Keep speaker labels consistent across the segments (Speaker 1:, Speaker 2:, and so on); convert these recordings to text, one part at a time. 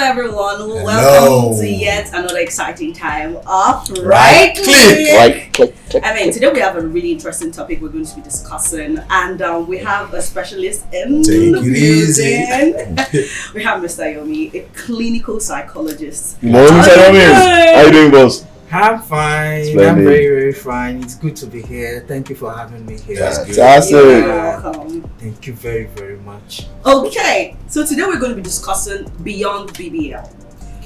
Speaker 1: everyone.
Speaker 2: Hello.
Speaker 1: Welcome to yet another exciting time of
Speaker 2: RightKlick.
Speaker 1: RightKlick. Today we have a really interesting topic we're going to be discussing, and we have a specialist in the building. We have Mr. Yomi, a clinical psychologist.
Speaker 2: Morning, Mr. Yomi. How you doing, boss?
Speaker 3: I'm fine.
Speaker 2: Splendid.
Speaker 3: I'm very, very fine. It's good to be here. Thank you for having me here.
Speaker 2: That's
Speaker 1: You're welcome.
Speaker 3: Thank you very, very much.
Speaker 1: Okay, so today we're going to be discussing beyond BBL.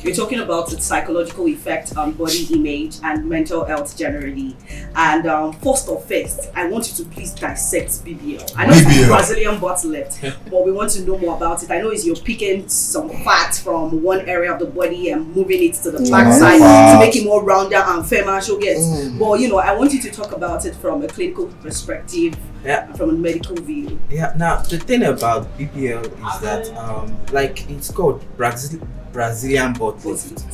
Speaker 1: We're talking about its psychological effect on body image and mental health generally. And first, I want you to please dissect BBL. I know it's a Brazilian butt lift, but we want to know more about it. I know you're picking some fat from one area of the body and moving it to the back side to make it more rounder and firmer. But I want you to talk about it from a clinical perspective.
Speaker 3: Yeah.
Speaker 1: From a medical view.
Speaker 3: Yeah. Now the thing about BBL is that it's called Brazilian butt lift.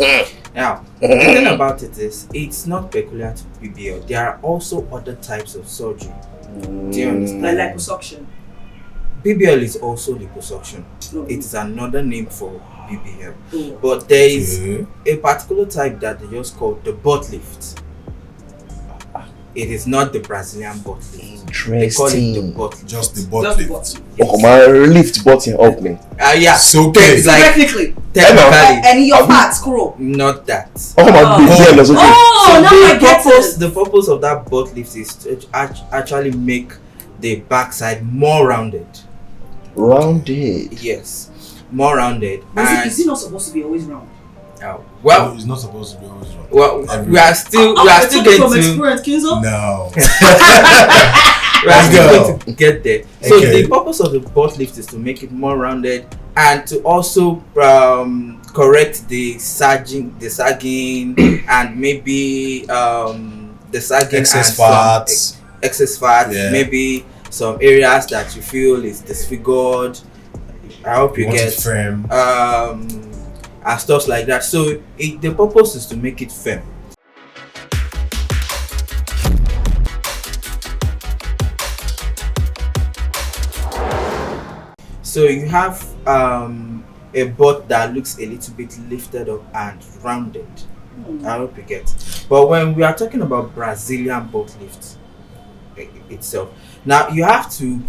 Speaker 3: Now the thing about it is it's not peculiar to BBL. There are also other types of surgery. Do you understand?
Speaker 1: Like liposuction.
Speaker 3: BBL is also liposuction. It is another name for BBL. But there is a particular type that they just call the butt lift. It is not the Brazilian butt lift. They call it the butt lift.
Speaker 2: Just the butt lift.
Speaker 3: Yes.
Speaker 2: Oh, my lift button up me.
Speaker 3: Yeah.
Speaker 2: So okay.
Speaker 1: Technically.
Speaker 3: Technically.
Speaker 1: Your fat screw.
Speaker 3: Not that.
Speaker 2: Oh, my BBL is okay.
Speaker 3: The purpose of that butt lift is to actually make the backside more rounded.
Speaker 2: Rounded?
Speaker 3: Yes. More rounded.
Speaker 1: Is it not supposed to be always round?
Speaker 3: Well,
Speaker 2: no, it's not supposed to be always wrong.
Speaker 3: Well, we are still getting
Speaker 1: from
Speaker 3: to
Speaker 1: experience, Kinzo?
Speaker 2: No.
Speaker 3: we are still going to get there. So the purpose of the butt lift is to make it more rounded and to also correct the sagging, and maybe the sagging
Speaker 2: excess
Speaker 3: fat, maybe some areas that you feel is disfigured. I hope you get
Speaker 2: firm.
Speaker 3: And stuff like that. So the purpose is to make it firm. So you have a butt that looks a little bit lifted up and rounded. I hope you get. But when we are talking about Brazilian butt lift itself, now you have to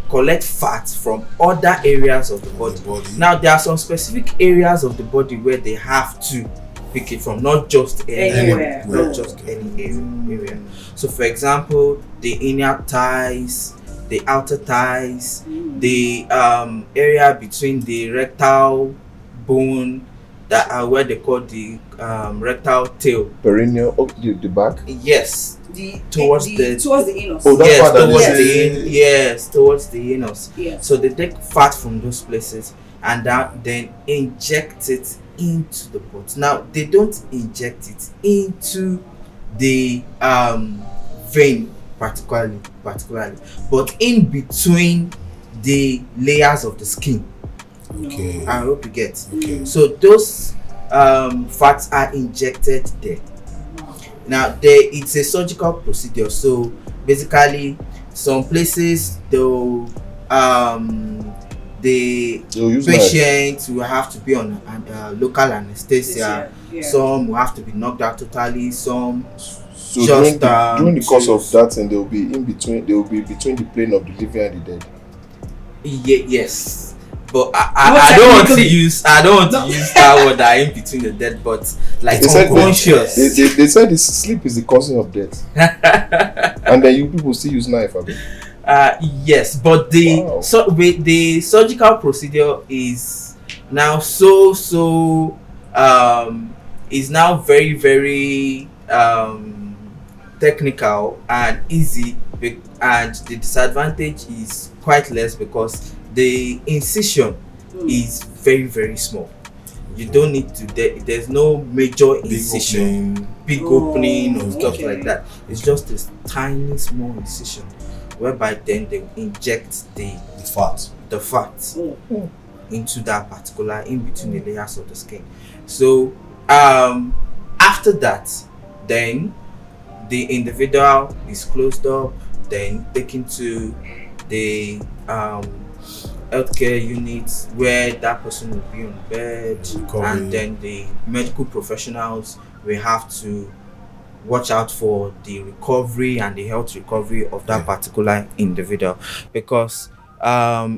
Speaker 3: collect fat from other areas of the body. Now there are some specific areas of the body where they have to pick it from, not just anywhere. Not just any area. So for example, the inner thighs, the outer thighs, the area between the rectal bone, that are where they call the rectal tail.
Speaker 2: Perineal, the back?
Speaker 3: Yes. Towards the anus.
Speaker 2: Oh, that's
Speaker 3: towards the anus.
Speaker 1: Yes.
Speaker 3: So they take fat from those places and then inject it into the butt. Now they don't inject it into the vein particularly, but in between the layers of the skin.
Speaker 2: Okay.
Speaker 3: I hope you get.
Speaker 2: Okay.
Speaker 3: So those fats are injected there. Now it's a surgical procedure. So basically, some places the patient will have to be on local anesthesia. Some will have to be knocked out totally. Some.
Speaker 2: So during the course of that, and they will be between the plane of the living and the dead.
Speaker 3: Yes. But I don't want to use that word that in between the dead, but like unconscious.
Speaker 2: They said sleep is the causing of death. And then you people still use knife, I mean.
Speaker 3: Yes, but the surgical procedure is now is now very, very technical and easy, and the disadvantage is quite less because the incision is very, very small. You don't need to. There's no major incision, big opening or stuff like that. It's just this tiny, small incision, whereby then they inject the fat into that particular in between the layers of the skin. So after that, then the individual is closed up, then taken to the healthcare units where that person will be on bed,
Speaker 4: Recovery.
Speaker 3: and then the medical professionals will have to watch out for the recovery and the health recovery of that particular individual, because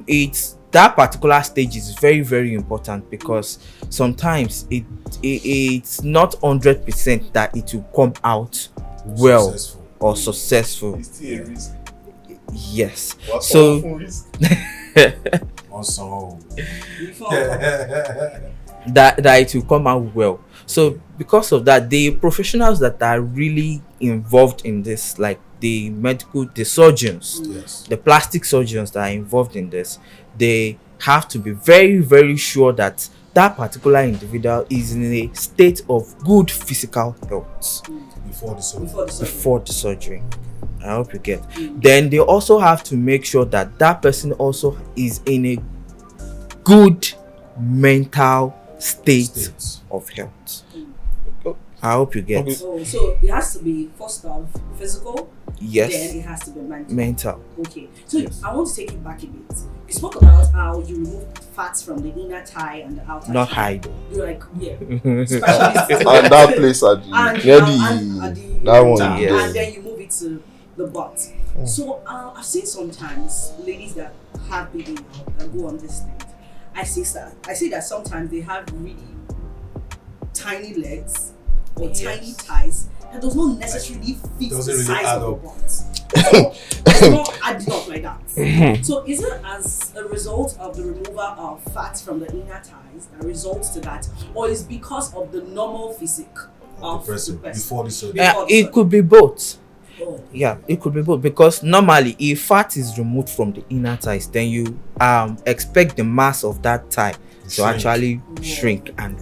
Speaker 3: it's that particular stage is very, very important, because sometimes it's not 100% that it will come out well
Speaker 4: Successful.
Speaker 3: or successful.
Speaker 2: It's still a risk.
Speaker 3: Yes.
Speaker 2: What's
Speaker 3: So-
Speaker 2: the risk?
Speaker 4: Also,
Speaker 3: that it will come out well. So because of that, the professionals that are really involved in this, like the surgeons,
Speaker 4: yes.
Speaker 3: the plastic surgeons that are involved in this, they have to be very, very sure that that particular individual is in a state of good physical health
Speaker 4: Before the surgery.
Speaker 3: before the surgery. I hope you get. Then they also have to make sure that that person also is in a good mental state of health. I hope you get.
Speaker 2: Okay.
Speaker 1: So it has to be first off physical, then
Speaker 3: Yes,
Speaker 1: it has to be mental.
Speaker 3: mental.
Speaker 1: Okay, so
Speaker 3: Yes.
Speaker 1: I want to take it back a bit. You spoke about how you remove fats from the inner thigh and the outer
Speaker 3: Not
Speaker 1: thigh.
Speaker 3: hide.
Speaker 1: You're like, yeah,
Speaker 3: Yes.
Speaker 1: specialist.
Speaker 2: And that place at the
Speaker 1: And-
Speaker 2: near
Speaker 1: and
Speaker 2: the
Speaker 1: the-
Speaker 2: that one.
Speaker 3: Yes.
Speaker 1: And then you move it to the butt. So I've seen sometimes ladies that have BBL that go on this thing. I see that sometimes they have really tiny legs or tiny thighs that does not necessarily fit the
Speaker 4: Doesn't really
Speaker 1: size
Speaker 4: add
Speaker 1: of the
Speaker 4: up.
Speaker 1: butt. It's not adding up like that. So is it as a result of the removal of fats from the inner thighs that results to that, or is because of the normal physique of the person
Speaker 4: Before the surgery.
Speaker 3: It could be both.
Speaker 1: Oh.
Speaker 3: Yeah, it could be both, because normally if fat is removed from the inner thighs, then you expect the mass of that thigh to
Speaker 4: Shrink.
Speaker 3: actually shrink and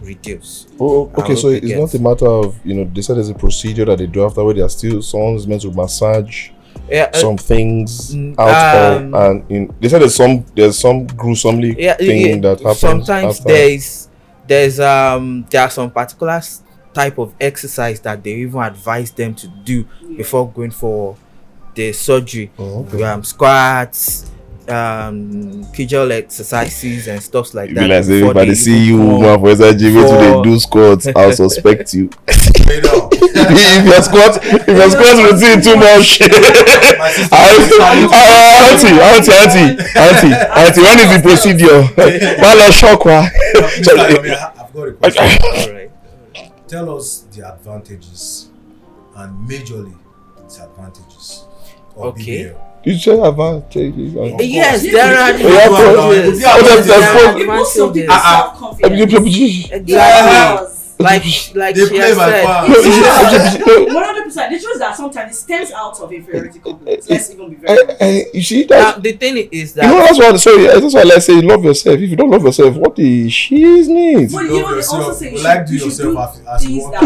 Speaker 3: reduce.
Speaker 2: Oh, okay.
Speaker 3: I
Speaker 2: So
Speaker 3: hope you
Speaker 2: it's
Speaker 3: get.
Speaker 2: not a matter of they said there's a procedure that they do after where they are still someone's meant to massage
Speaker 3: Yeah,
Speaker 2: some things
Speaker 3: mm,
Speaker 2: out
Speaker 3: um,
Speaker 2: of, and they said there's some gruesomely thing that happens.
Speaker 3: sometimes
Speaker 2: after.
Speaker 3: there are some particular type of exercise that they even advise them to do before going for the surgery.
Speaker 2: Oh, okay.
Speaker 3: Squats, Kegel exercises and stuff like
Speaker 2: It
Speaker 3: that.
Speaker 2: be like say
Speaker 3: before
Speaker 2: if I
Speaker 3: they
Speaker 2: see
Speaker 3: even
Speaker 2: you
Speaker 3: come
Speaker 2: woman for inside gym where
Speaker 3: for-
Speaker 2: they do squats, I'll suspect you.
Speaker 4: Straight up.
Speaker 2: if your squat routine too much.
Speaker 4: My sister
Speaker 2: Auntie, when is the procedure? Well, shock wa.
Speaker 4: I've got a question.
Speaker 3: All right.
Speaker 4: Tell us the advantages and majorly disadvantages of
Speaker 3: Okay.
Speaker 4: BBL.
Speaker 2: You say advantages.
Speaker 3: Yes,
Speaker 1: course.
Speaker 3: there are
Speaker 2: Yeah,
Speaker 3: advantages.
Speaker 2: there's
Speaker 1: It boosts some people's
Speaker 4: Ah,
Speaker 1: self-confidence.
Speaker 3: Exactly.
Speaker 1: Yes.
Speaker 3: Like
Speaker 4: They
Speaker 3: she
Speaker 4: play
Speaker 3: has
Speaker 4: by
Speaker 3: said.
Speaker 4: far.
Speaker 1: 100%. The truth is that sometimes it stems out of inferiority complex. Let's even be very honest.
Speaker 2: You see
Speaker 3: Now,
Speaker 2: that?
Speaker 3: the thing is
Speaker 2: You know
Speaker 3: that
Speaker 2: that's why I say love yourself. If you don't love yourself, what is she's needs?
Speaker 1: But
Speaker 4: Love
Speaker 1: you know, they
Speaker 4: yourself.
Speaker 1: also say you
Speaker 4: Like
Speaker 1: should, you
Speaker 4: do
Speaker 1: should do
Speaker 4: yourself as you
Speaker 1: things
Speaker 4: want.
Speaker 1: that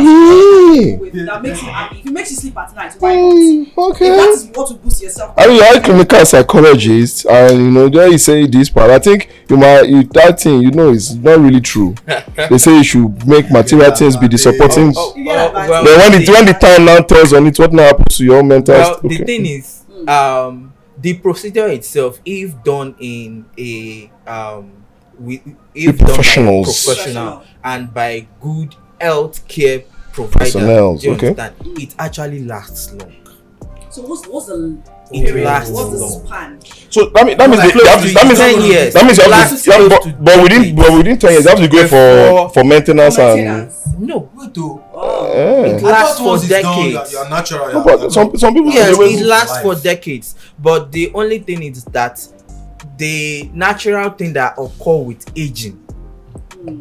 Speaker 2: Yeah.
Speaker 1: that makes you happy. If it makes you sleep at night, why not? If that
Speaker 2: Okay.
Speaker 1: is what will boost yourself.
Speaker 2: I mean, you're a clinical psychologist, and there you say this part. I think that thing, it's not really true. They say you should make material things be the supporting.
Speaker 1: You get advantage.
Speaker 2: Then when the time now turns on it, what now happens to your mental?
Speaker 3: well, the thing is, the procedure itself, if done in if done by a
Speaker 2: professionals.
Speaker 3: professional and by good healthcare provider,
Speaker 2: Personnels,
Speaker 3: do you
Speaker 2: okay.
Speaker 3: understand? It actually lasts long.
Speaker 1: So what's the
Speaker 3: It
Speaker 1: area?
Speaker 3: lasts
Speaker 1: What's the
Speaker 3: long.
Speaker 1: span?
Speaker 2: So that means
Speaker 3: Like
Speaker 2: you have to, that means
Speaker 3: 10 years.
Speaker 2: that means you have
Speaker 3: Lasts
Speaker 2: to,
Speaker 3: close to
Speaker 2: but within 10 years you have to go for maintenance and.
Speaker 1: Maintenance.
Speaker 3: No,
Speaker 4: Wait, oh.
Speaker 2: Yeah.
Speaker 3: it lasts for
Speaker 4: once it's done,
Speaker 3: decades.
Speaker 4: you're natural.
Speaker 2: No, but some people
Speaker 3: Yes,
Speaker 2: they
Speaker 3: it
Speaker 2: will-
Speaker 3: lasts for
Speaker 4: life.
Speaker 3: decades. But the only thing is that the natural thing that occur with aging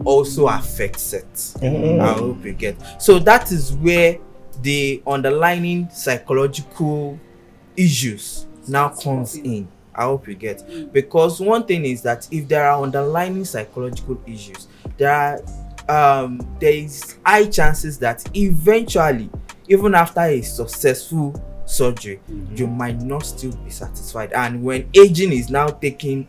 Speaker 3: also affects it. I hope you get. So that is where the underlying psychological issues now comes in. I hope you get. Because one thing is that if there are underlying psychological issues, there is high chances that eventually, even after a successful surgery, you might not still be satisfied. And when aging is now taking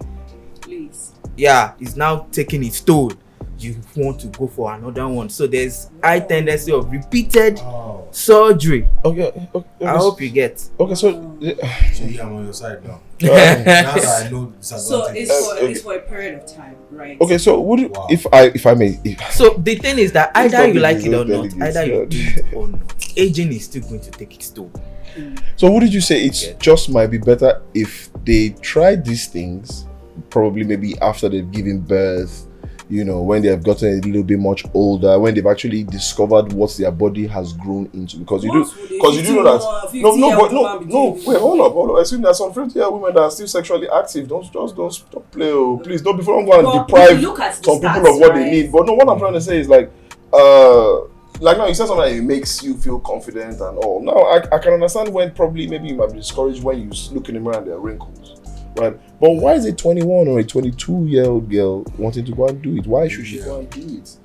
Speaker 3: its toll, you want to go for another one. So there's high tendency of repeated surgery.
Speaker 2: Okay.
Speaker 3: I hope you get.
Speaker 2: Okay, so
Speaker 4: So yeah, I'm on your side now.
Speaker 2: uh,
Speaker 4: Now that I know
Speaker 1: So
Speaker 4: disadvantages.
Speaker 1: it's for a period of time, right?
Speaker 2: okay, so would you,
Speaker 4: Wow.
Speaker 2: if I may,
Speaker 3: So the thing is that
Speaker 2: Please
Speaker 3: either
Speaker 2: don't
Speaker 3: you
Speaker 2: be
Speaker 3: like it or not,
Speaker 2: delegates,
Speaker 3: either you
Speaker 2: yeah.
Speaker 3: do it or not, aging is still going to take its toll.
Speaker 2: so what did you say? It's
Speaker 3: Yeah.
Speaker 2: just might be better if they try these things, probably maybe after they've given birth, you know, when they have gotten a little bit much older, when they've actually discovered what their body has grown into. Because you do know that wait, hold up. I think there's some 50-year women that are still sexually active. Don't stop play. Oh, please don't before I'm going to deprive some people of what they need. But no, what I'm trying to say is like now you said something that it makes you feel confident and all. Now I can understand when probably maybe you might be discouraged when you look in the mirror and there are wrinkles, right? But why is a 21 or a 22-year-old girl wanting to go and do it? Why should she go and do it?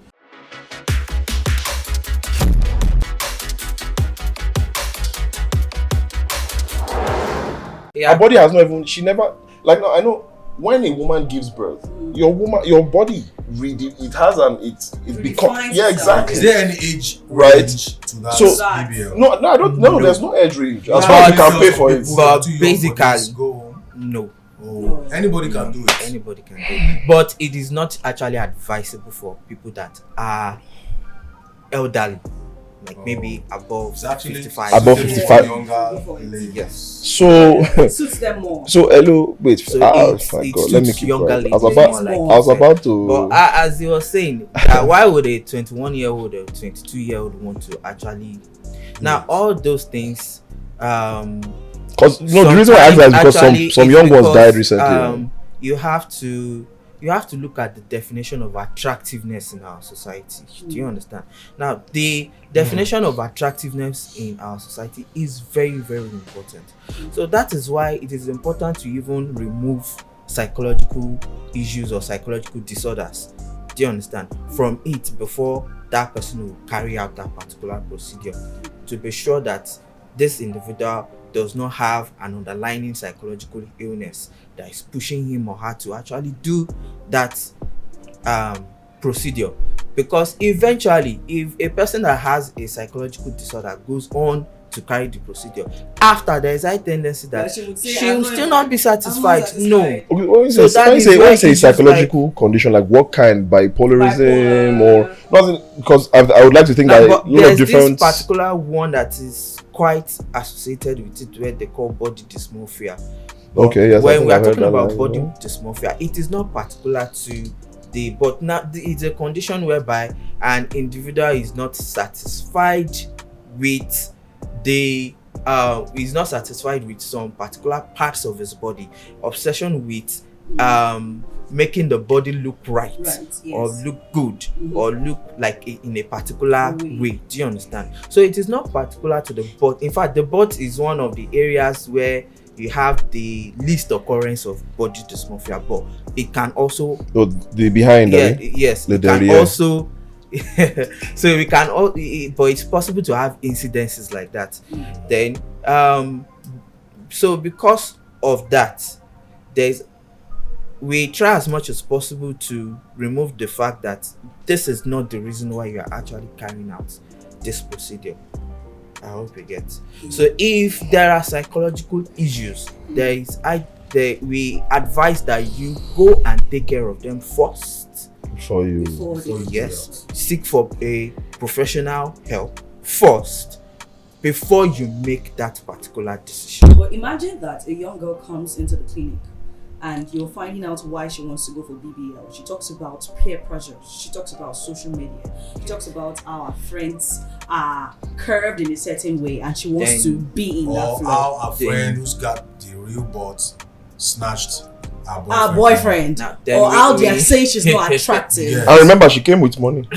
Speaker 3: Yeah.
Speaker 2: Her body has not even. She never like. No, I know when a woman gives birth, your body really it has an it becomes
Speaker 1: Redefines itself.
Speaker 4: Is there any age
Speaker 2: Right.
Speaker 4: range to that
Speaker 2: So-
Speaker 4: BBL?
Speaker 2: no, I don't. No, there's no age range as
Speaker 3: No,
Speaker 2: far as you
Speaker 3: it's
Speaker 2: can pay for it.
Speaker 3: But
Speaker 4: Too young for
Speaker 3: basically-
Speaker 4: this, go home.
Speaker 3: No,
Speaker 4: Oh, anybody can do it.
Speaker 3: anybody can do it. But it is not actually advisable for people that are elderly, like maybe above
Speaker 4: It's actually
Speaker 3: 55.
Speaker 2: Above
Speaker 4: suited
Speaker 2: 55.
Speaker 4: for younger
Speaker 1: Before.
Speaker 4: ladies.
Speaker 3: Yes.
Speaker 2: So
Speaker 1: It suits them more.
Speaker 2: so hello. Wait.
Speaker 3: So
Speaker 2: oh
Speaker 3: it's-
Speaker 2: my
Speaker 3: it
Speaker 2: God. Let me
Speaker 3: suits
Speaker 2: keep
Speaker 3: younger
Speaker 2: quiet.
Speaker 3: ladies
Speaker 1: more like
Speaker 2: I was about to.
Speaker 3: But as you were saying, why would a 21-year-old or 22-year-old want to actually? Now all those things.
Speaker 2: Because the reason why I asked that is because
Speaker 3: Actually,
Speaker 2: some
Speaker 3: it's
Speaker 2: young ones
Speaker 3: because,
Speaker 2: died recently.
Speaker 3: You have to look at the definition of attractiveness in our society. Do you understand? Now, the definition of attractiveness in our society is very, very important. So that is why it is important to even remove psychological issues or psychological disorders. Do you understand? From it before that person will carry out that particular procedure, to be sure that this individual does not have an underlying psychological illness that is pushing him or her to actually do that procedure. Because eventually, if a person that has a psychological disorder goes on to carry the procedure, after there is a tendency that
Speaker 1: she would say,
Speaker 3: she
Speaker 1: "I'm
Speaker 3: will
Speaker 1: not
Speaker 3: still
Speaker 1: even-
Speaker 3: not be satisfied.
Speaker 1: I'm not
Speaker 3: No.
Speaker 1: satisfied.
Speaker 2: Okay, when you
Speaker 3: So
Speaker 2: say,
Speaker 3: that
Speaker 2: when you
Speaker 3: is
Speaker 2: say,
Speaker 3: why
Speaker 2: when you say
Speaker 3: it's just
Speaker 2: psychological condition, like what kind? Bipolarism or
Speaker 1: Bipolar.
Speaker 2: nothing? Because I would like to think that a
Speaker 3: But
Speaker 2: lot of
Speaker 3: there's
Speaker 2: different.
Speaker 3: this particular one that is quite associated with it, where they call body dysmorphia. But
Speaker 2: Okay, yes, I
Speaker 3: when
Speaker 2: think
Speaker 3: we are
Speaker 2: I've heard
Speaker 3: talking
Speaker 2: that
Speaker 3: about
Speaker 2: line,
Speaker 3: body
Speaker 2: yeah.
Speaker 3: dysmorphia, it is not particular to but now it's a condition whereby an individual is not satisfied with is not satisfied with some particular parts of his body. Obsession with making the body look right,
Speaker 1: Right,
Speaker 3: or
Speaker 1: yes.
Speaker 3: look good,
Speaker 1: Mhm.
Speaker 3: or look like in a particular
Speaker 1: Way.
Speaker 3: way. Do you understand? So it is not particular to the butt. In fact, the butt is one of the areas where you have the least occurrence of body dysmorphia, but it can also
Speaker 2: No, the behind.
Speaker 3: yes,
Speaker 2: The
Speaker 3: it can
Speaker 2: derriere.
Speaker 3: also so we can all but it's possible to have incidences like that. Then so because of that, we try as much as possible to remove the fact that this is not the reason why you are actually carrying out this procedure. I hope you get. So if there are psychological issues, we advise that you go and take care of them first.
Speaker 2: For you.
Speaker 1: Before they-
Speaker 3: Yes, seek for a professional help first before you make that particular decision.
Speaker 1: But imagine that a young girl comes into the clinic and you're finding out why she wants to go for BBL. She talks about peer pressure. She talks about social media. She talks about how our friends are curved in a certain way and she wants
Speaker 3: Then-
Speaker 1: to be in that
Speaker 4: Or
Speaker 1: flow.
Speaker 4: how a
Speaker 3: Then-
Speaker 4: friend who's got the real butt snatched her boyfriend.
Speaker 1: Our boyfriend.
Speaker 3: Now, then
Speaker 1: Or
Speaker 3: we-
Speaker 1: how they are
Speaker 3: we-
Speaker 1: saying she's not attractive.
Speaker 4: Yeah.
Speaker 2: And remember, she came with money.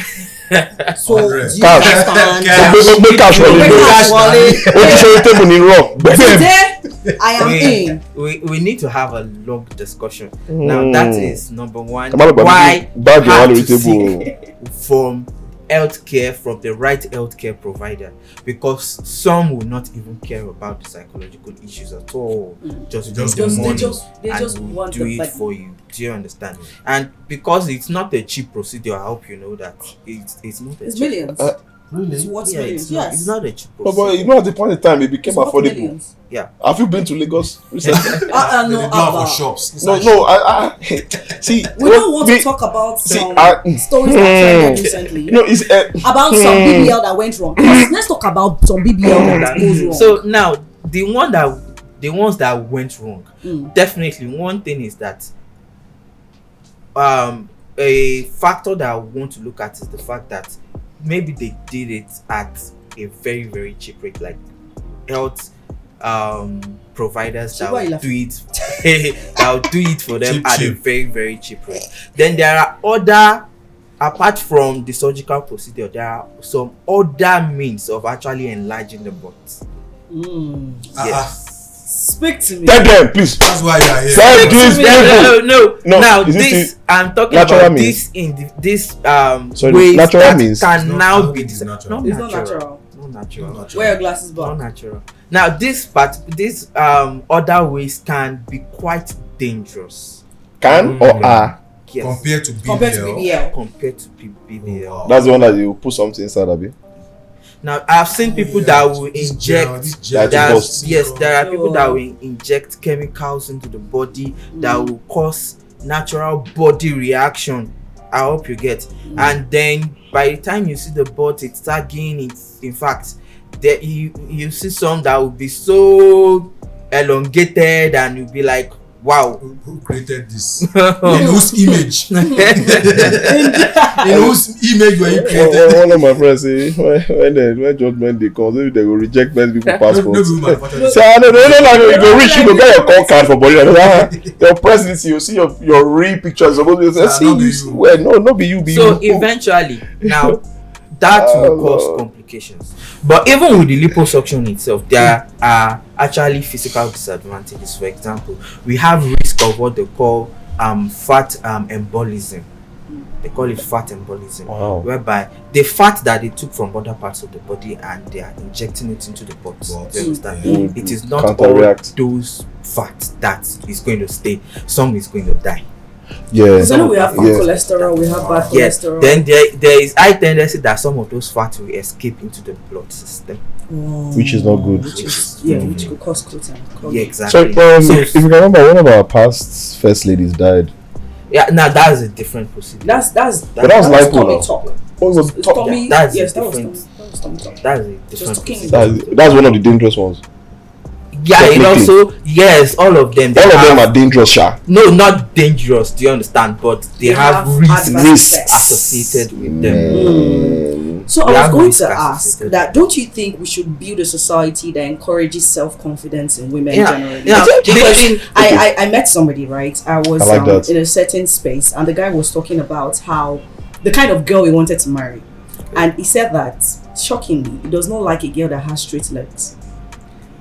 Speaker 1: So, do you
Speaker 2: Cash.
Speaker 1: understand?
Speaker 4: Cash.
Speaker 2: Make cash
Speaker 1: Make
Speaker 2: wọlé.
Speaker 1: cash wọlé.
Speaker 2: Ó ti ṣe table ní rock.
Speaker 1: Today, I am in.
Speaker 3: we need to have a long discussion. Now that is number one.
Speaker 2: Kamala Gbagi,
Speaker 3: Why
Speaker 2: bag your
Speaker 3: have
Speaker 2: wallet
Speaker 3: to
Speaker 2: table.
Speaker 3: seek from healthcare, from the right healthcare provider, because some will not even care about the psychological issues at all. Just
Speaker 4: Just
Speaker 3: need the
Speaker 4: they
Speaker 3: money
Speaker 1: they
Speaker 3: and
Speaker 1: just
Speaker 3: will
Speaker 1: want
Speaker 3: do
Speaker 1: the
Speaker 3: it
Speaker 1: money.
Speaker 3: for you. Do you understand? And because it's not a cheap procedure, I hope you know that it's not a
Speaker 1: It's
Speaker 3: cheap
Speaker 1: millions.
Speaker 3: procedure.
Speaker 4: Really?
Speaker 1: It's worth
Speaker 3: Yeah,
Speaker 1: millions.
Speaker 3: it's not,
Speaker 1: Yes.
Speaker 3: it's not a cheap
Speaker 2: But
Speaker 3: procedure.
Speaker 2: at the point in time, it became
Speaker 1: It's worth
Speaker 2: affordable.
Speaker 1: millions.
Speaker 2: Have you been to Lagos recently?
Speaker 4: They
Speaker 1: No,
Speaker 4: go out
Speaker 1: Abba.
Speaker 4: for shops.
Speaker 2: no, see.
Speaker 1: We don't want to talk about
Speaker 2: see,
Speaker 1: some
Speaker 2: I-
Speaker 1: stories that trended recently.
Speaker 2: You know, it's
Speaker 1: About some BBL that went wrong. Let's talk about some BBL that goes wrong.
Speaker 3: So now the ones that went wrong, definitely one thing is that a factor that I want to look at is the fact that maybe they did it at a very, very cheap rate, like health providers that will do it for them at a very, very cheap rate. Then there are other, apart from the surgical procedure, there are some other means of actually enlarging the butt. Yes.
Speaker 1: Speak to me.
Speaker 2: tell them, please.
Speaker 4: That's why you are here.
Speaker 2: Tell these people.
Speaker 3: No. Now
Speaker 2: is
Speaker 3: this I'm talking
Speaker 2: natural
Speaker 3: about
Speaker 2: means?
Speaker 3: this in this
Speaker 2: Sorry,
Speaker 3: ways
Speaker 2: natural
Speaker 3: that
Speaker 2: means?
Speaker 3: can
Speaker 4: It's not- I
Speaker 3: now
Speaker 4: don't
Speaker 3: be
Speaker 4: think it's natural.
Speaker 1: It's not natural.
Speaker 3: Not natural.
Speaker 4: Not
Speaker 1: Wear your glasses
Speaker 3: Not
Speaker 1: back.
Speaker 3: natural. Now this other ways can be quite dangerous.
Speaker 2: Can or are?
Speaker 3: Yes.
Speaker 4: Compared to BBL.
Speaker 1: Compared to BBL.
Speaker 3: Compared to BBL.
Speaker 4: Wow.
Speaker 2: That's the one that you put something inside of it.
Speaker 3: Now I've seen people that will inject.
Speaker 2: That
Speaker 3: Yes,
Speaker 2: burst.
Speaker 3: there are people that will inject chemicals into the body that will cause natural body reaction. I hope you get. And then by the time you see the butt, it start gaining. In fact, there you see some that will be so elongated, and you'll be like, wow.
Speaker 4: Who created this? In whose image? In whose image were you created?
Speaker 2: One of my friends say when judgment day comes, maybe they will reject many people passports. So I don't know, you go reach, you go get your call card for body. Your presidency, you see your real picture is supposed to be.
Speaker 4: Sir,
Speaker 2: See
Speaker 4: not be
Speaker 2: you.
Speaker 4: you.
Speaker 2: Well, no, not be you. Be
Speaker 3: So
Speaker 2: you.
Speaker 3: eventually, now that will cause complications. But even with the liposuction itself, there are actually physical disadvantages. For example, we have risk of what they call fat embolism. They call it fat embolism, whereby the fat that they took from other parts of the body and they are injecting it into the butt. You understand? It is not
Speaker 2: Counteract.
Speaker 3: all those fat that is going to stay. Some is going to die.
Speaker 2: Yeah.
Speaker 1: So we have good cholesterol, we have bad
Speaker 3: Yes.
Speaker 1: cholesterol.
Speaker 3: Then there is high tendency that some of those fats will escape into the blood system.
Speaker 2: Which is not good.
Speaker 1: Which could cause clotting.
Speaker 3: Yeah,
Speaker 2: So,
Speaker 3: exactly.
Speaker 2: if you remember, one of our past first ladies died.
Speaker 3: Yeah, now that's a different procedure.
Speaker 1: That's
Speaker 2: But that was lipo
Speaker 1: tummy
Speaker 2: now.
Speaker 1: talk.
Speaker 2: What was
Speaker 1: It's
Speaker 2: top?
Speaker 1: tummy.
Speaker 3: That's
Speaker 1: Yes,
Speaker 3: a
Speaker 1: that was
Speaker 3: different-
Speaker 1: tummy talk.
Speaker 3: That's a
Speaker 1: Just
Speaker 3: different
Speaker 1: talking
Speaker 3: procedure.
Speaker 2: That's one of the dangerous ones.
Speaker 3: Yeah, and
Speaker 2: Technically.
Speaker 3: also yes, all of them.
Speaker 2: All of them are dangerous, sha.
Speaker 3: No, not dangerous. Do you understand? But they have risks
Speaker 1: adverse
Speaker 3: associated with them.
Speaker 1: So
Speaker 3: We
Speaker 1: I was
Speaker 3: have
Speaker 1: going
Speaker 3: risk
Speaker 1: to ask
Speaker 3: associated.
Speaker 1: that don't you think we should build a society that encourages self-confidence in women
Speaker 3: Yeah,
Speaker 1: generally?
Speaker 3: yeah.
Speaker 1: Because I met somebody, right? I was
Speaker 2: I like that.
Speaker 1: in a certain space and the guy was talking about how the kind of girl he wanted to marry. And he said that, shockingly, he does not like a girl that has straight legs.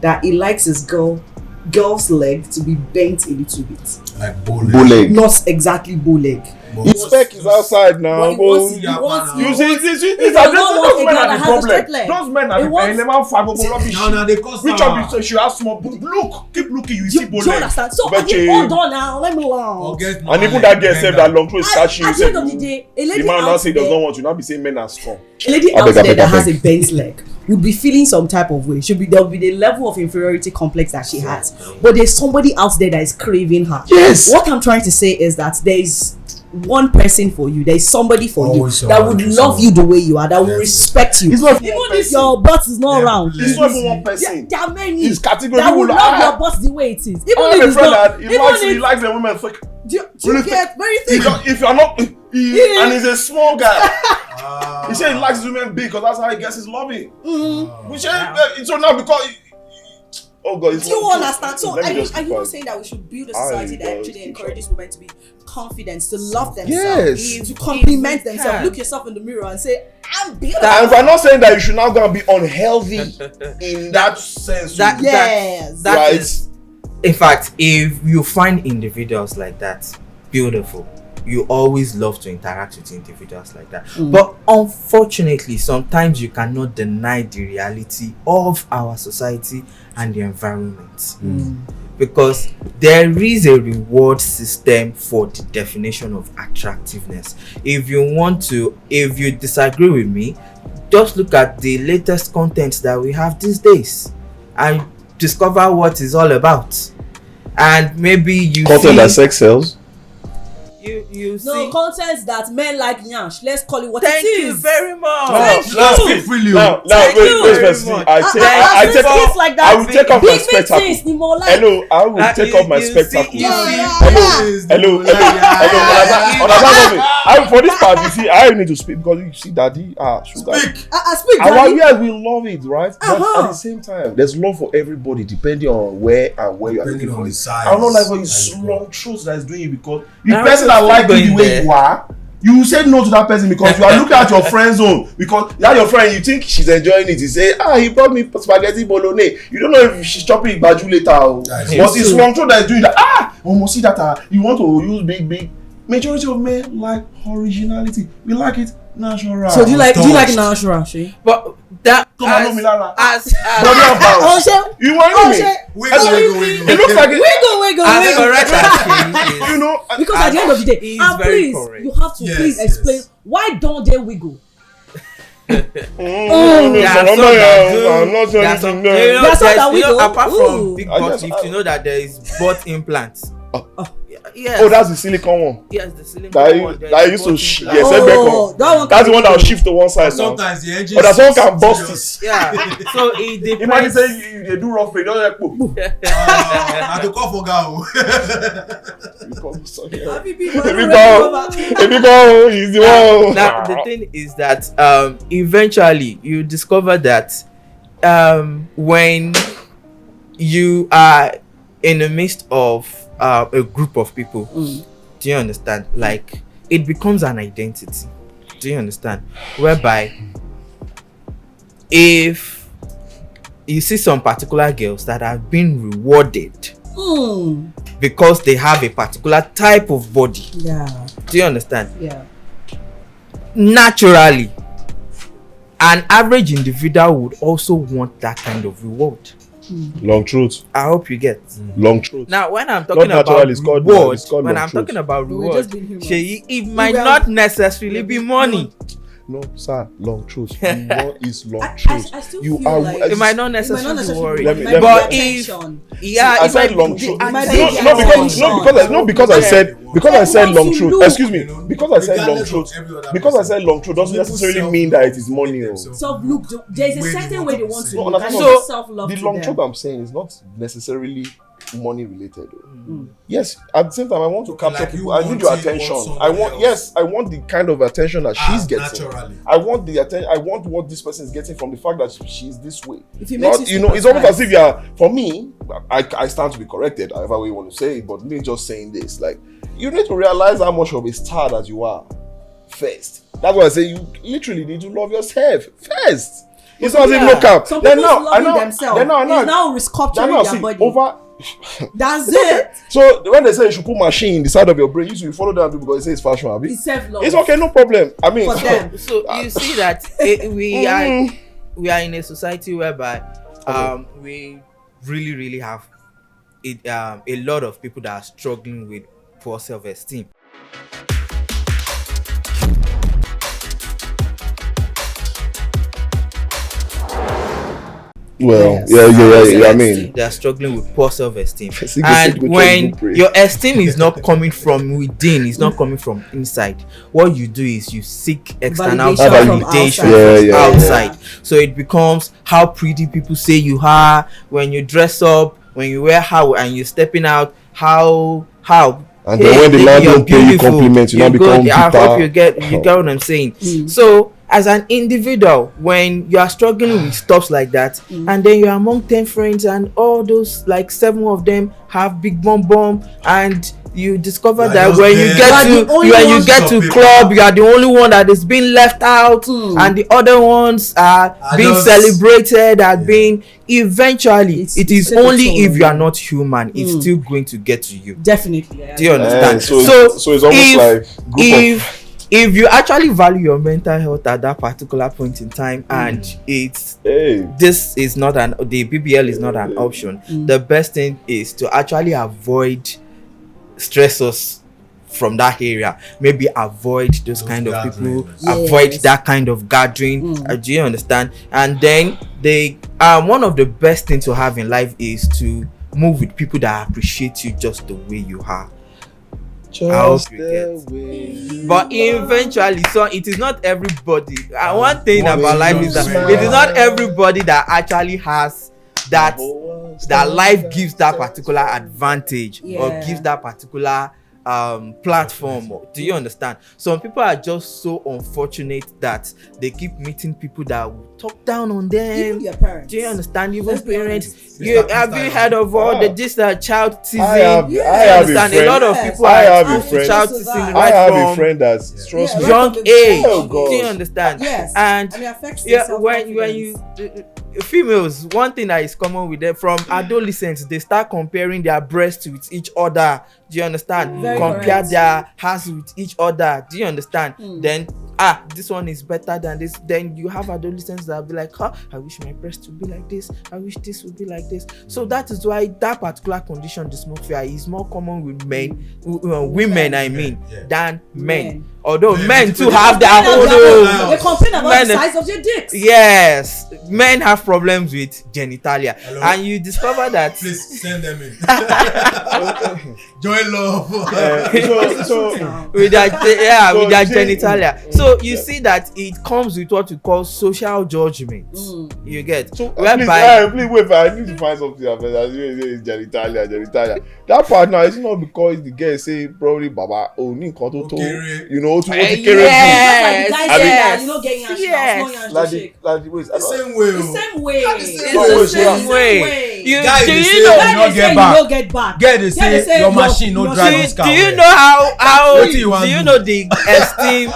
Speaker 1: That he likes his girl's leg to be bent a little bit.
Speaker 4: Like
Speaker 2: Bow leg.
Speaker 1: Not exactly bow leg.
Speaker 2: His spec is outside now.
Speaker 1: But he wants
Speaker 2: You see, these
Speaker 1: does
Speaker 2: are
Speaker 1: not want
Speaker 2: those
Speaker 1: a
Speaker 2: men
Speaker 1: girl
Speaker 2: are
Speaker 1: that
Speaker 2: the
Speaker 1: has a straight
Speaker 2: problem.
Speaker 1: leg.
Speaker 2: Those men
Speaker 1: He
Speaker 2: are the
Speaker 1: wants-
Speaker 2: element fagboko rubbish.
Speaker 4: No, they cost
Speaker 2: Which of you should have small? Look, keep looking. You see
Speaker 1: You
Speaker 2: bow
Speaker 1: don't
Speaker 2: leg.
Speaker 1: understand. So
Speaker 2: But
Speaker 1: hold on now, let me learn.
Speaker 2: And even that girl said that long through is catching you.
Speaker 1: At the end of the day, a
Speaker 2: The
Speaker 1: lady
Speaker 2: man now
Speaker 1: out
Speaker 2: say does not
Speaker 1: there,
Speaker 2: want you. Now be saying men are strong.
Speaker 1: a lady
Speaker 2: I
Speaker 1: out
Speaker 2: beg,
Speaker 1: there
Speaker 2: I
Speaker 1: that has
Speaker 2: beg.
Speaker 1: a bent leg would be feeling some type of way. There will be the level of inferiority complex that she has. But there's somebody out there that is craving her.
Speaker 2: Yes.
Speaker 1: What I'm trying to say is that there is one person for you. There is somebody for
Speaker 4: Always
Speaker 1: you that would
Speaker 4: someone.
Speaker 1: love you the way you are, that will
Speaker 4: Yes.
Speaker 1: respect you.
Speaker 2: It's not for
Speaker 1: Even
Speaker 2: one
Speaker 1: if
Speaker 2: person.
Speaker 1: your butt is not
Speaker 4: Yeah,
Speaker 1: round.
Speaker 2: It's not for one
Speaker 1: Yeah,
Speaker 2: person.
Speaker 1: there are many
Speaker 2: His category
Speaker 1: that would
Speaker 2: will
Speaker 1: love your butt the way it is. Even
Speaker 2: I have
Speaker 1: if
Speaker 2: a
Speaker 1: it's
Speaker 2: friend
Speaker 1: not,
Speaker 2: that
Speaker 1: even
Speaker 2: he
Speaker 1: if
Speaker 2: likes the women. It's like,
Speaker 1: do you
Speaker 2: Really
Speaker 1: get very
Speaker 2: if
Speaker 1: thin.
Speaker 2: if you're not, and he's a small guy.
Speaker 4: Ah.
Speaker 2: He said he likes women big because that's how he gets his loving.
Speaker 1: Mhm.
Speaker 2: Which so now because oh god, it's
Speaker 1: Do you
Speaker 2: not-
Speaker 1: understand? So
Speaker 2: let me
Speaker 1: are
Speaker 2: just
Speaker 1: you
Speaker 2: keep
Speaker 1: not
Speaker 2: quiet.
Speaker 1: saying that we should build a
Speaker 2: I
Speaker 1: society that
Speaker 2: don't
Speaker 1: actually
Speaker 2: think
Speaker 1: encourages women to be confident, to love themselves,
Speaker 2: Yes.
Speaker 1: to compliment
Speaker 3: If you
Speaker 1: themselves,
Speaker 3: can.
Speaker 1: look yourself in the mirror and say, I'm beautiful.
Speaker 2: And we're not saying that you should now go and be unhealthy in that sense.
Speaker 3: That-
Speaker 1: Yes.
Speaker 3: That
Speaker 2: Right.
Speaker 3: is, in fact, if you find individuals like that beautiful, you always love to interact with individuals like that. But unfortunately, sometimes you cannot deny the reality of our society and the environment. Because there is a reward system for the definition of attractiveness. If you disagree with me, just look at the latest content that we have these days and discover what it's all about. And maybe you
Speaker 2: content that sex sells.
Speaker 3: You
Speaker 1: No,
Speaker 3: see.
Speaker 1: content that men like nyash. Let's call it what
Speaker 3: Thank
Speaker 1: it
Speaker 3: you
Speaker 1: is.
Speaker 3: very much.
Speaker 2: Now,
Speaker 4: Speak freely.
Speaker 2: now,
Speaker 1: Thank
Speaker 2: wait,
Speaker 1: you
Speaker 2: wait,
Speaker 3: very
Speaker 2: wait,
Speaker 3: much.
Speaker 2: I take
Speaker 1: Things like that.
Speaker 2: I will take off my
Speaker 1: Big
Speaker 2: spectacle.
Speaker 1: things, ni mo like.
Speaker 2: Hello, I will take off my spectacle. Hello. For this part, you see, I need to speak because you see, Daddy, sugar.
Speaker 4: Speak.
Speaker 1: I speak,
Speaker 2: Our
Speaker 1: Daddy.
Speaker 2: yes, we love it, right? But
Speaker 1: Uh-huh.
Speaker 2: at the same time, there's love for everybody depending on where and where you are
Speaker 4: Depending
Speaker 2: looking
Speaker 4: on
Speaker 2: for
Speaker 4: the
Speaker 2: it.
Speaker 4: size.
Speaker 2: I don't like when you
Speaker 4: Size,
Speaker 2: long truth that is doing it because the
Speaker 3: Now,
Speaker 2: person that
Speaker 3: still
Speaker 2: like you
Speaker 3: going
Speaker 2: the way
Speaker 3: there.
Speaker 2: you are, you say no to that person because you are looking at your friend zone because that your friend, you think she's enjoying it. You say, he brought me spaghetti bolognese. You don't know if she's chopping baju later.
Speaker 4: That's
Speaker 2: But
Speaker 4: it.
Speaker 2: it's long truth that is doing that. Almost see that you want to use big. Majority of men like originality. We like it natural.
Speaker 1: So do you like
Speaker 4: Touched.
Speaker 1: natural, Shay?
Speaker 3: But that
Speaker 2: Come on, no, Milana.
Speaker 3: as
Speaker 2: Body and bounce.
Speaker 1: Oh, Shay.
Speaker 2: You want
Speaker 1: Oh,
Speaker 2: me?
Speaker 1: Shay.
Speaker 2: It looks like it.
Speaker 1: Wiggle.
Speaker 3: as correct as she is.
Speaker 2: You know,
Speaker 1: Because at the end of the day,
Speaker 3: He's
Speaker 1: and
Speaker 3: very
Speaker 1: please,
Speaker 3: correct.
Speaker 1: you have to
Speaker 4: Yes,
Speaker 1: please
Speaker 4: yes.
Speaker 1: explain why don't they wiggle?
Speaker 3: There
Speaker 2: I'm
Speaker 3: are some that do.
Speaker 2: not
Speaker 3: There are
Speaker 2: saying
Speaker 3: some,
Speaker 2: anything.
Speaker 1: There are some that we go,
Speaker 3: apart
Speaker 1: ooh.
Speaker 3: from big
Speaker 2: I
Speaker 3: butt
Speaker 2: just-
Speaker 3: lift, you know that there is butt implants. Yes.
Speaker 2: Oh, that's the silicone one.
Speaker 3: yes, the silicone
Speaker 2: That
Speaker 3: one. there
Speaker 2: I
Speaker 3: is
Speaker 2: used to
Speaker 3: butt
Speaker 2: yes,
Speaker 3: implant.
Speaker 2: that one
Speaker 1: that
Speaker 2: that's the one that will shift to one side now.
Speaker 4: Sometimes the engine.
Speaker 2: But that someone can bust it.
Speaker 3: Yeah. So it
Speaker 2: Imagine
Speaker 3: depends.
Speaker 2: say you do rough play, don't like boom.
Speaker 4: I to call for Gao.
Speaker 2: If you go, he's the one.
Speaker 3: Now the thing is that eventually you discover that when you are in the midst of a group of people, do you understand? Like it becomes an identity. Do you understand? Whereby if you see some particular girls that have been rewarded because they have a particular type of body,
Speaker 1: Yeah.
Speaker 3: do you understand?
Speaker 1: Yeah.
Speaker 3: Naturally, an average individual would also want that kind of reward.
Speaker 2: Long truth.
Speaker 3: I hope you get.
Speaker 2: Long truth.
Speaker 3: Now, when I'm talking
Speaker 2: Not
Speaker 3: about
Speaker 2: natural, it's called-
Speaker 3: reward,
Speaker 2: it's called
Speaker 3: when
Speaker 2: long
Speaker 3: I'm
Speaker 2: truth.
Speaker 3: talking about
Speaker 1: We're
Speaker 3: reward,
Speaker 1: just being humans.
Speaker 3: Sheyi, it might
Speaker 1: We are-
Speaker 3: not necessarily be money.
Speaker 2: No, sir, long truth. What is long
Speaker 1: I
Speaker 2: truth?
Speaker 1: still
Speaker 2: You
Speaker 1: feel
Speaker 2: are
Speaker 1: like
Speaker 3: It might not
Speaker 1: it might
Speaker 3: necessarily
Speaker 1: not
Speaker 3: be
Speaker 1: necessarily
Speaker 3: worry.
Speaker 2: Let me-
Speaker 1: but
Speaker 3: But
Speaker 1: if
Speaker 3: if
Speaker 1: yeah,
Speaker 3: yeah,
Speaker 2: I
Speaker 3: it
Speaker 2: said
Speaker 3: might
Speaker 2: long
Speaker 3: be-
Speaker 2: truth.
Speaker 3: it might
Speaker 1: No,
Speaker 3: be
Speaker 1: no,
Speaker 3: attention.
Speaker 2: because I said long truth.
Speaker 4: You
Speaker 2: Excuse me.
Speaker 4: know,
Speaker 2: Because I said long
Speaker 4: regardless of
Speaker 2: truth.
Speaker 4: every other
Speaker 2: Because I
Speaker 4: person.
Speaker 2: said long truth doesn't
Speaker 4: People
Speaker 2: necessarily mean that it is money.
Speaker 4: themselves.
Speaker 1: self look, there is a
Speaker 4: Way they
Speaker 1: certain
Speaker 4: want
Speaker 1: way they
Speaker 4: to
Speaker 1: want to
Speaker 4: say.
Speaker 1: look.
Speaker 2: No,
Speaker 1: And
Speaker 2: so
Speaker 1: there's self-love
Speaker 2: The
Speaker 1: to
Speaker 2: long
Speaker 1: them.
Speaker 2: truth I'm saying is not necessarily money related. Yes, at the same time I want to capture
Speaker 4: Like you
Speaker 2: people. I need your
Speaker 4: wanting
Speaker 2: attention.
Speaker 4: what
Speaker 2: I want
Speaker 4: somebody
Speaker 2: yes, I want the kind of attention that she's getting.
Speaker 4: Naturally.
Speaker 2: I want the attention. I want what this person is getting from the fact that she's this way.
Speaker 1: If it makes
Speaker 2: Not,
Speaker 1: you
Speaker 2: it's almost
Speaker 1: sympathize.
Speaker 2: as if you are. For me, I stand to be corrected, however way you want to say it. But me just saying this, like, you need to realize how much of a star that you are first. That's why I say you literally need to love yourself first. It's not as if no cap.
Speaker 1: Some
Speaker 2: Then
Speaker 1: people
Speaker 2: now,
Speaker 1: loving
Speaker 2: then now,
Speaker 1: themselves
Speaker 2: then now,
Speaker 1: is now
Speaker 2: then
Speaker 1: resculpturing
Speaker 2: now,
Speaker 1: their
Speaker 2: see,
Speaker 1: body.
Speaker 2: over.
Speaker 1: That's it.
Speaker 2: So when they say you should put machine in the side of your brain, you should follow them because they say it's fashion. Abi?
Speaker 1: It's self-love.
Speaker 2: It's okay, no problem. I mean,
Speaker 1: For them.
Speaker 3: So you see that we are in a society whereby we really have it, a lot of people that are struggling with poor self-esteem.
Speaker 2: well,
Speaker 1: Yes.
Speaker 2: yeah. I mean,
Speaker 3: They are struggling with poor self-esteem,
Speaker 2: Go
Speaker 3: and
Speaker 2: church,
Speaker 3: when
Speaker 2: go pray.
Speaker 3: your esteem is not coming from within, it's not coming from inside. What you do is you seek external
Speaker 1: Validation
Speaker 2: from
Speaker 3: validation
Speaker 1: outside.
Speaker 2: Yeah,
Speaker 3: from
Speaker 2: yeah.
Speaker 3: outside. So it becomes how pretty people say you are when you dress up, when you wear how, and you're stepping out. How.
Speaker 2: And then when the man
Speaker 3: you're
Speaker 2: don't pay you
Speaker 3: beautiful,
Speaker 2: compliments, you now
Speaker 3: you're
Speaker 2: become
Speaker 3: good. I
Speaker 2: bitter.
Speaker 3: hope you get what I'm saying. So as an individual, when you are struggling with stuff like that, and then you're among 10 friends and all those like 7 of them have big bum, and you discover
Speaker 4: You are
Speaker 3: that
Speaker 4: just
Speaker 3: when
Speaker 4: there.
Speaker 3: you
Speaker 1: You
Speaker 3: get
Speaker 1: are
Speaker 3: to
Speaker 1: the only
Speaker 3: when you
Speaker 1: ones
Speaker 3: get
Speaker 4: to
Speaker 3: to
Speaker 4: pick
Speaker 3: club, you are the only one that is being left out, and the other ones are being
Speaker 4: just-
Speaker 3: celebrated, are being eventually.
Speaker 1: It's
Speaker 3: It is
Speaker 1: take a
Speaker 3: only
Speaker 1: toll
Speaker 3: if
Speaker 1: on
Speaker 3: you are
Speaker 1: you.
Speaker 3: not human, it's still going to get to you.
Speaker 1: Definitely. Yeah.
Speaker 3: Do you understand?
Speaker 2: so it's almost
Speaker 3: if-
Speaker 2: like group of
Speaker 3: if you actually value your mental health at that particular point in time, and this is not the BBL is not an option, the best thing is to actually avoid stressors from that area, maybe avoid those kind of people,
Speaker 4: gatherings.
Speaker 3: avoid that kind of gathering. Do you understand? And then they one of the best things to have in life is to move with people that appreciate you just the way you are.
Speaker 2: Just
Speaker 3: you
Speaker 2: the
Speaker 3: get.
Speaker 2: way.
Speaker 3: But eventually, so it is not everybody. And one thing
Speaker 4: One
Speaker 3: about
Speaker 4: thing
Speaker 3: life
Speaker 4: you
Speaker 3: is that
Speaker 4: smell.
Speaker 3: it is not everybody that actually has that life gives that particular advantage or
Speaker 1: Yeah.
Speaker 3: gives that particular platform. Do you understand? Some people are just so unfortunate that they keep meeting people that will talk down on them.
Speaker 1: Even your parents.
Speaker 3: Do you understand? Even
Speaker 1: Let's be
Speaker 3: parents.
Speaker 1: honest.
Speaker 3: Have you heard of all the this child teasing?
Speaker 2: I have
Speaker 3: You
Speaker 2: a friend.
Speaker 3: understand? A lot of people
Speaker 2: I
Speaker 3: are
Speaker 2: have a
Speaker 3: exposed to
Speaker 2: friend.
Speaker 3: child
Speaker 1: I
Speaker 3: teasing
Speaker 2: I
Speaker 3: right
Speaker 2: have a
Speaker 3: from
Speaker 2: friend that's trust
Speaker 1: Yeah,
Speaker 2: me.
Speaker 1: right.
Speaker 3: young
Speaker 1: from the
Speaker 3: age.
Speaker 2: Oh, God.
Speaker 3: Do you understand?
Speaker 1: Yes.
Speaker 3: And
Speaker 1: it affects
Speaker 3: yeah,
Speaker 1: their
Speaker 3: when
Speaker 1: self-confidence.
Speaker 3: you females, one thing that is common with them from adolescents, they start comparing their breasts with each other. Do you understand?
Speaker 1: Very
Speaker 3: Compare
Speaker 1: correct.
Speaker 3: their hands with each other. Do you understand? Then this one is better than this. Then you have adolescents that will be like, I wish my breast would be like this. I wish this would be like this. So that is why that particular condition, dysmorphia, is more common with women, I mean,
Speaker 4: Yeah.
Speaker 3: than men.
Speaker 1: Men.
Speaker 3: Although
Speaker 4: Men,
Speaker 3: men
Speaker 4: people
Speaker 3: too
Speaker 4: they
Speaker 3: have their
Speaker 1: They
Speaker 3: own.
Speaker 1: They complain about
Speaker 3: Men-
Speaker 1: the size of their dicks.
Speaker 3: Yes, men have problems with genitalia.
Speaker 4: Hello?
Speaker 3: And you discover that
Speaker 4: Please send them in. Join love.
Speaker 2: So
Speaker 3: with their
Speaker 2: So
Speaker 3: with their
Speaker 2: Jay-
Speaker 3: genitalia. So you see that it comes with what we call social judgment. You get whereby
Speaker 2: please wait. I need to find something about that. It's genitalia. That part now is not because the girl say probably Baba only to
Speaker 4: Okere.
Speaker 2: you know to
Speaker 3: Yes.
Speaker 1: That's like the guy saying
Speaker 3: yes,
Speaker 1: that, you know, getting yash
Speaker 3: yes.
Speaker 1: now, it's not yash to
Speaker 2: like
Speaker 1: shake.
Speaker 2: the ways.
Speaker 4: The same way.
Speaker 1: The
Speaker 4: oh.
Speaker 1: same way.
Speaker 4: How the same
Speaker 3: It's
Speaker 2: way?
Speaker 3: the
Speaker 2: Wait,
Speaker 3: same
Speaker 2: wait,
Speaker 3: way. You,
Speaker 4: Guy,
Speaker 3: do
Speaker 4: they
Speaker 3: you
Speaker 4: say
Speaker 3: know?
Speaker 4: you
Speaker 1: Guy,
Speaker 4: not
Speaker 1: they
Speaker 4: get
Speaker 1: say you
Speaker 4: back.
Speaker 1: no get back.
Speaker 4: Get they
Speaker 1: Guy, they
Speaker 4: say your
Speaker 1: no-
Speaker 4: machine no
Speaker 1: no
Speaker 4: drive
Speaker 1: say-
Speaker 4: this car.
Speaker 3: Do you
Speaker 4: well.
Speaker 3: know how
Speaker 4: What do you want
Speaker 3: do you
Speaker 4: do?
Speaker 3: know the esteem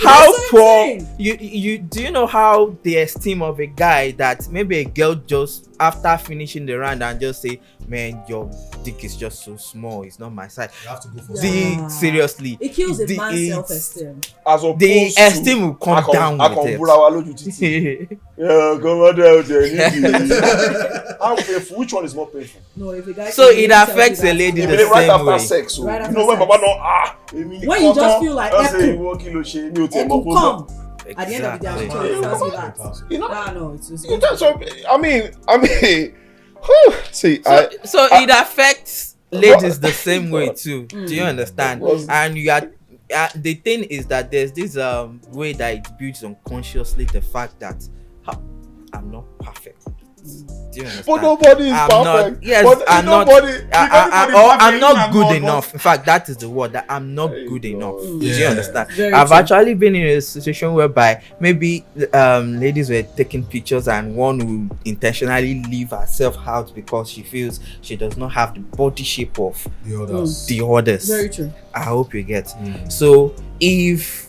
Speaker 3: how poor you do you know how the esteem of a guy that maybe a girl just after finishing the round and just say, man, your dick is just so small, it's not my size.
Speaker 4: You have to go for
Speaker 1: Yeah.
Speaker 3: Seriously,
Speaker 1: It kills a
Speaker 3: The-
Speaker 1: man's
Speaker 3: it's-
Speaker 1: self-esteem.
Speaker 2: As opposed
Speaker 3: the
Speaker 2: to
Speaker 3: esteem will come down with it.
Speaker 2: Yeah, come on down there. How painful? Which one is more painful?
Speaker 1: No, if a guy
Speaker 3: So
Speaker 1: can
Speaker 3: it
Speaker 1: himself
Speaker 3: affects
Speaker 1: do
Speaker 3: a
Speaker 1: that,
Speaker 3: lady
Speaker 2: Even
Speaker 3: the
Speaker 2: right
Speaker 3: same
Speaker 2: after
Speaker 3: way.
Speaker 2: sex, so
Speaker 1: Right
Speaker 2: you
Speaker 1: after
Speaker 2: know when
Speaker 1: sex.
Speaker 2: Baba no
Speaker 1: When you just feel like
Speaker 2: I say
Speaker 1: echo.
Speaker 2: what kilo shey mi o te
Speaker 1: It
Speaker 2: mo
Speaker 1: will come.
Speaker 3: Exactly.
Speaker 1: At the end of the day, I'm
Speaker 4: Exactly.
Speaker 1: sure it tells you that.
Speaker 2: You know,
Speaker 1: No, it's
Speaker 2: you know, so I mean, see,
Speaker 3: So it affects ladies the same way too. Do you understand?
Speaker 2: Was-
Speaker 3: And you are the thing is that there's this way that it builds unconsciously the fact that I'm not perfect. Do you understand?
Speaker 2: but nobody is
Speaker 3: I'm
Speaker 2: perfect.
Speaker 3: not. Yes,
Speaker 2: but
Speaker 3: I'm not.
Speaker 2: nobody,
Speaker 3: I'm not good enough. In fact, that is the word, that I'm not
Speaker 2: There you
Speaker 3: good
Speaker 2: go.
Speaker 3: enough. Do
Speaker 4: Yeah.
Speaker 3: you understand?
Speaker 1: Very
Speaker 3: I've
Speaker 1: true.
Speaker 3: actually been in a situation whereby maybe ladies were taking pictures and one will intentionally leave herself out because she feels she does not have the body shape of
Speaker 4: the others.
Speaker 3: the others.
Speaker 1: very true.
Speaker 3: I hope you get. So if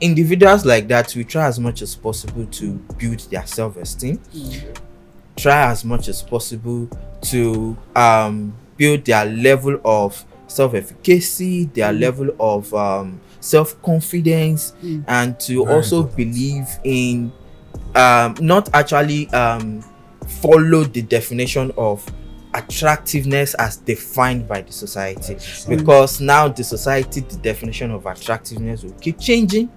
Speaker 3: individuals like that, we try as much as possible to build their self-esteem, try as much as possible to build their level of self-efficacy, their level of self-confidence, and to
Speaker 4: Very
Speaker 3: also
Speaker 4: important.
Speaker 3: believe in not actually follow the definition of attractiveness as defined by the society, because now the society, the definition of attractiveness will keep changing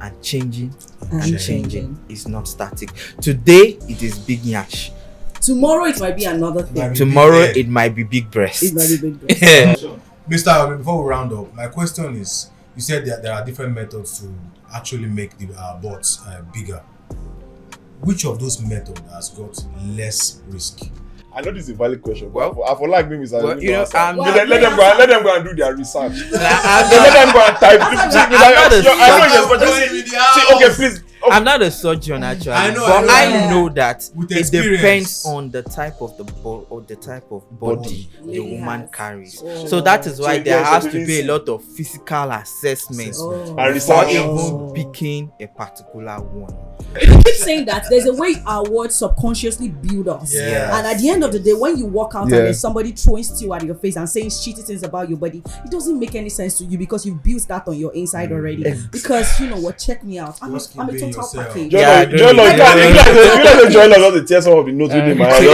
Speaker 3: and changing and
Speaker 1: And
Speaker 3: changing. It's not static. Today it is big yash,
Speaker 1: Tomorrow it might be another thing.
Speaker 3: tomorrow
Speaker 4: head.
Speaker 3: it might be big breasts.
Speaker 1: It might be big breast.
Speaker 3: Yeah.
Speaker 4: Mr. Abe, before we round up, my question is: you said that there are different methods to actually make the butts bigger. Which of those methods has got less risk?
Speaker 2: I know this is a valid question.
Speaker 3: Well-
Speaker 2: Well, I for like me, Mr.
Speaker 3: Well, you know, I'm
Speaker 1: Well,
Speaker 3: not,
Speaker 2: let them go and do their research.
Speaker 3: I'm
Speaker 2: Let
Speaker 3: not,
Speaker 2: them go and type.
Speaker 1: I'm
Speaker 2: See,
Speaker 3: not a
Speaker 2: I know you're
Speaker 4: surgeon.
Speaker 2: supposed to see. Okay, please. Oh,
Speaker 3: I'm not a surgeon actually,
Speaker 4: I know,
Speaker 3: but
Speaker 4: I know.
Speaker 3: I know that
Speaker 4: With
Speaker 3: it
Speaker 4: experience.
Speaker 3: depends on the type of the or the type of body the
Speaker 1: Lady
Speaker 3: woman
Speaker 1: has.
Speaker 3: carries.
Speaker 1: Oh.
Speaker 3: So that is why
Speaker 2: So
Speaker 3: there
Speaker 2: there's
Speaker 3: has
Speaker 2: a
Speaker 3: to be a
Speaker 2: reason.
Speaker 3: lot of physical assessments
Speaker 1: Oh.
Speaker 2: And
Speaker 3: for
Speaker 2: research.
Speaker 3: even picking a particular one.
Speaker 1: You keep saying that there's a way our words subconsciously build us.
Speaker 4: Yeah.
Speaker 1: And at the end of the day, when you walk out
Speaker 2: Yeah.
Speaker 1: and there's somebody throwing steel at your face and saying shitty things about your body, it doesn't make any sense to you because you've built that on your inside already. Because you know what, check me out. I'm
Speaker 4: Just
Speaker 1: a
Speaker 4: keep being
Speaker 1: total
Speaker 4: yourself.
Speaker 1: package.
Speaker 2: Joy Lord, you guys enjoy Lord, just tear some of the notes within my hand.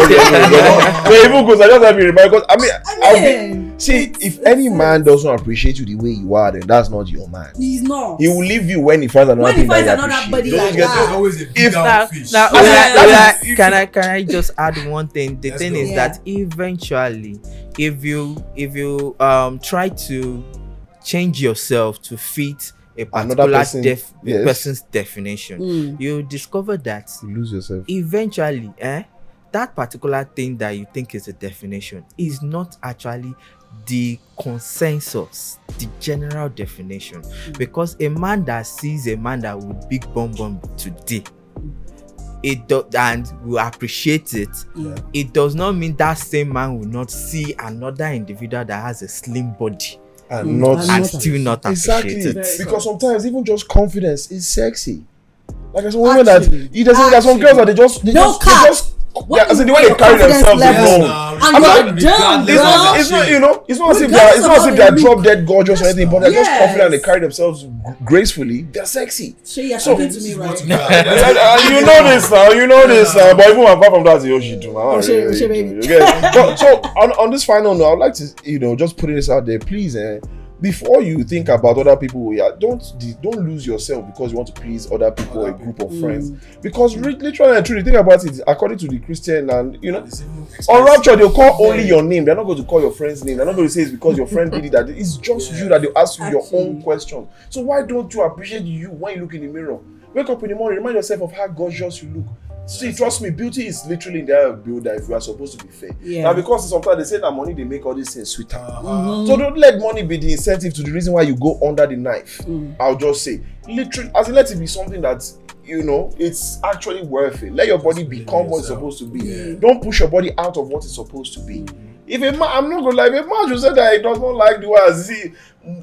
Speaker 2: So even goes, I just have to remind because I mean, see, if any man doesn't appreciate you the way you are, then that's not your man.
Speaker 1: He's not.
Speaker 2: He will leave you when he finds another
Speaker 1: When he
Speaker 2: thing
Speaker 1: finds
Speaker 2: that
Speaker 1: another
Speaker 2: he
Speaker 1: body
Speaker 2: appreciates.
Speaker 1: like
Speaker 2: Don't
Speaker 4: There's
Speaker 1: that.
Speaker 4: always a big down fish.
Speaker 3: Can I just add one thing? The
Speaker 4: Let's
Speaker 3: thing
Speaker 4: go.
Speaker 3: is that eventually, if you try to change yourself to fit a
Speaker 2: Another
Speaker 3: particular
Speaker 2: person, yes.
Speaker 3: person's definition, you discover that
Speaker 2: You lose yourself.
Speaker 3: eventually, that particular thing that you think is a definition is not actually the consensus, the general definition. Because a man that sees a man that would big bum today, and will appreciate it, it does not mean that same man will not see another individual that has a slim body
Speaker 2: And not
Speaker 3: and still not
Speaker 2: exactly
Speaker 3: appreciate it.
Speaker 2: because sometimes even just confidence is sexy. Like there's some women
Speaker 1: Actually,
Speaker 2: there's some girls that they just as in the way they carry themselves alone.
Speaker 1: And you're done,
Speaker 2: It's not it's not as if they're drop dead gorgeous or anything, but they're just confident. They carry themselves gracefully. They're sexy.
Speaker 1: So you're talking to me right now.
Speaker 2: You know this now. But even apart from that, she do. But so on this final note, I would like to just putting this out there, please. Before you think about other people, don't lose yourself because you want to please other people or a group of friends. Because literally and truly, think about it. According to the Christian and on rapture, they'll call only your name. They're not going to call your friend's name. They're not going to say it's because your friend did it. That it's just you that they'll ask you your own questions. So why don't you appreciate you when you look in the mirror? Wake up in the morning, remind yourself of how gorgeous you look. See, trust me, beauty is literally in the eye of the beholder if you are supposed to be fair. Now, because sometimes they say that money, they make all these things sweeter. So don't let money be the incentive to the reason why you go under the knife. I'll just say, literally, as in let it be something that, it's actually worth it. Let your body become what it's supposed to be. Don't push your body out of what it's supposed to be. If a man, I'm not gonna lie, if a man should say that he does not like the way I see,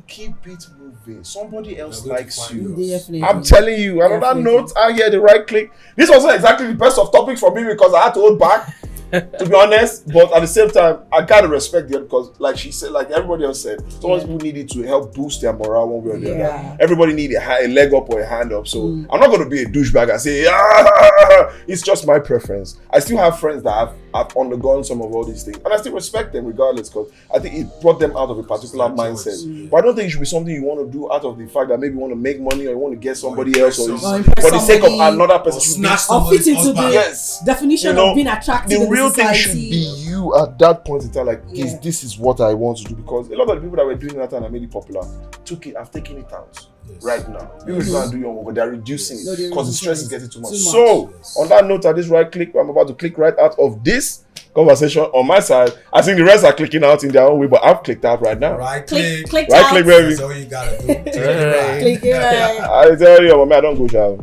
Speaker 2: keep it moving. Somebody else likes you. I'm telling you. Another note, I hear the right click. This wasn't exactly the best of topics for me because I had to hold back, to be honest. But at the same time, I gotta respect them because, like she said, like everybody else said, sometimes people need it to help boost their morale one way or the other. Everybody need a leg up or a hand up. So I'm not gonna be a douchebag and say, it's just my preference. I still have friends that have undergone some of all these things, and I still respect them regardless because I think it brought them out of a particular mindset. But I don't think it should be something you want to do out of the fact that maybe you want to make money or you want to get somebody else or for the sake of another person.
Speaker 1: Or fit into the definition of being attractive.
Speaker 2: The real thing should be you at that point in time. Like, this is what I want to do, because a lot of the people that were doing that and I made it popular have taken it out. Right now, people can't do your work, but they're reducing it because the stress is getting too much. So, on that note, at this right click, I'm about to click right out of this conversation on my side. I think the rest are clicking out in their own way, but I've clicked out right now.
Speaker 4: Right click,
Speaker 1: click
Speaker 2: right click, baby.
Speaker 4: That's all you gotta do.
Speaker 1: Click it right.
Speaker 2: I tell you, man, I don't go shower.